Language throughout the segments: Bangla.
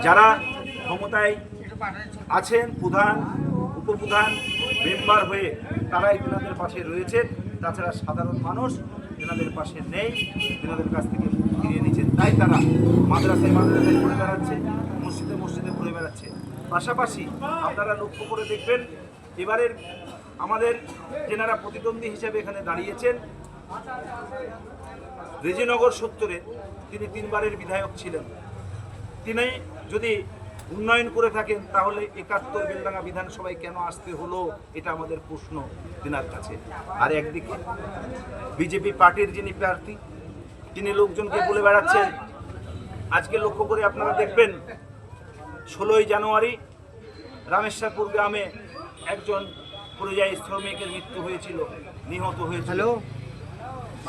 যারা ক্ষমতায় আছেন, প্রধান, উপপ্রধান, মেম্বার হয়ে তারাই তেনাদের পাশে রয়েছে। তাছাড়া সাধারণ মানুষ তেনাদের পাশে নেই, তেনাদের কাছ থেকে মুখ ফিরিয়ে নিচ্ছেন। তাই তারা মাদ্রাসায় ঘুরে বেড়াচ্ছে, মসজিদে মসজিদে ঘুরে বেড়াচ্ছে। পাশাপাশি আপনারা লক্ষ্য করে দেখবেন, এবারের আমাদের যেনারা প্রতিদ্বন্দ্বী হিসেবে এখানে দাঁড়িয়েছেন, রেজিনগর সত্তরে তিনি 3 বারের বিধায়ক ছিলেন। তিনি যদি উন্নয়ন করে থাকেন তাহলে 71 বেলডাঙ্গা বিধানসভায় কেন আসতে হলো, এটা আমাদের প্রশ্ন তিনার কাছে। আর একদিকে বিজেপি পার্টির যিনি প্রার্থী, তিনি লোকজনকে বলে বেড়াচ্ছেন। আজকে লক্ষ্য করে আপনারা দেখবেন 16ই জানুয়ারি রামেশ্বরপুর গ্রামে একজন পরিযায়ী শ্রমিকের মৃত্যু হয়েছিল, নিহত হয়েছিল।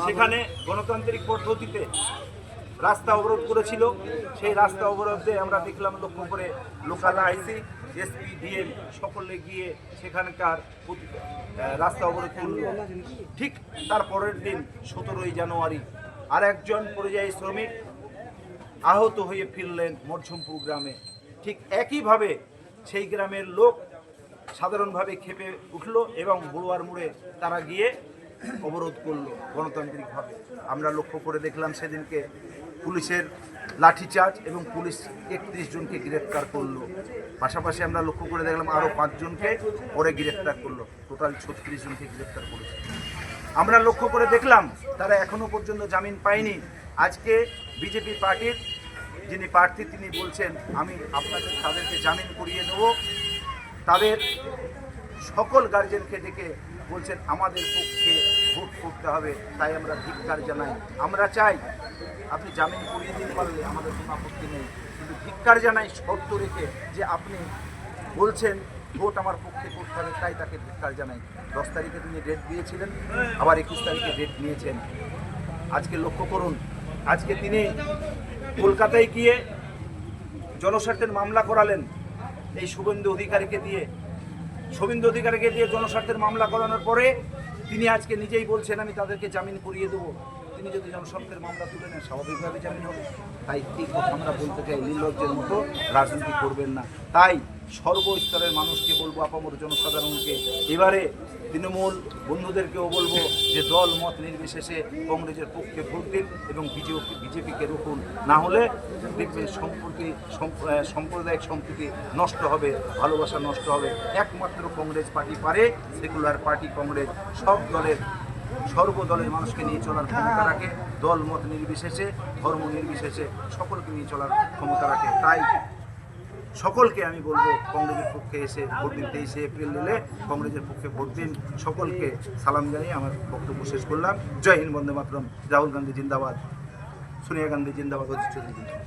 সেখানে গণতান্ত্রিক পদ্ধতিতে রাস্তা অবরোধ করেছিল। সেই রাস্তা অবরোধে আমরা দেখলাম, লক্ষ্য করে লোকাল আইসি, এসপি, ডিএম সকলে গিয়ে সেখানকার রাস্তা অবরোধ করল। ঠিক তার পরের দিন 17ই জানুয়ারি আর একজন পরিযায়ী শ্রমিক আহত হয়ে ফিরলেন মরঝুমপুর গ্রামে। ঠিক একইভাবে সেই গ্রামের লোক সাধারণভাবে ক্ষেপে উঠল এবং বড়ুয়ার মোড়ে তারা গিয়ে অবরোধ করলো গণতান্ত্রিকভাবে। আমরা লক্ষ্য করে দেখলাম সেদিনকে পুলিশের লাঠিচার্জ এবং পুলিশ 31 জনকে গ্রেফতার করলো। পাশাপাশি আমরা লক্ষ্য করে দেখলাম আরও 5 জনকে পরে গ্রেফতার করলো, টোটাল 36 জনকে গ্রেফতার করেছে। আমরা লক্ষ্য করে দেখলাম তারা এখনো পর্যন্ত জামিন পায়নি। আজকে বিজেপি পার্টির যিনি প্রার্থী তিনি বলছেন, আমি তাদেরকে জামিন করিয়ে দেবো। তাদের সকল গার্জেনকে ডেকে বলছেন আমাদের পক্ষে ভোট করতে হবে, তাই আমরা ধিক্কার জানাই। আমরা চাই আপনি জামিন করিয়ে দিতে পারলে আমাদের কোনো আপত্তি নেই, কিন্তু ধিক্কার জানাই শর্ত রেখে যে আপনি বলছেন ভোট আমার পক্ষে করতে হবে, তাই তাকে ধিক্কার জানাই। 10 তারিখে তিনি ডেট দিয়েছিলেন, আবার 21 তারিখে ডেট নিয়েছেন। আজকে লক্ষ্য করুন, আজকে তিনি কলকাতায় গিয়ে জনস্বার্থের মামলা করালেন এই শুভেন্দু অধিকারীকে দিয়ে। শুভেন্দু অধিকারীকে দিয়ে জনস্বার্থের মামলা করানোর পরে তিনি আজকে নিজেই বলছেন আমি তাদেরকে জামিন করিয়ে দেবো। তিনি যদি জনস্বার্থের মামলা তুলে নেন স্বাভাবিকভাবে জামিন হবে। তাই এই কথা আমরা বলতে চাই, নির্লজ্জের মতো রাজনীতি করবেন না। তাই সর্বস্তরের মানুষকে বলবো, আপামর জনসাধারণকে, এবারে তৃণমূল বন্ধুদেরকেও বলবো যে দল মত নির্বিশেষে কংগ্রেসের পক্ষে ভোট দিন এবং বিজেপিকে রুখুন। না হলে দেখবেন সাম্প্রদায়িক সম্প্রীতি নষ্ট হবে, ভালোবাসা নষ্ট হবে। একমাত্র কংগ্রেস পার্টি পারে, সেকুলার পার্টি কংগ্রেস সর্বদলের মানুষকে নিয়ে চলার ক্ষমতা রাখে, দল মত নির্বিশেষে, ধর্ম নির্বিশেষে সকলকে নিয়ে চলার ক্ষমতা রাখে। তাই সকলকে আমি বলবো কংগ্রেসের পক্ষে এসে ভোট দিন। 23 এপ্রিল দিলে কংগ্রেসের পক্ষে ভোট দিন। সকলকে সালাম জানিয়ে আমার বক্তব্য শেষ করলাম। জয় হিন্দ, বন্দে মাতরম। রাহুল গান্ধী জিন্দাবাদ, সোনিয়া গান্ধী জিন্দাবাদ, অজিত চৌধুরী জিন্দাবাদ।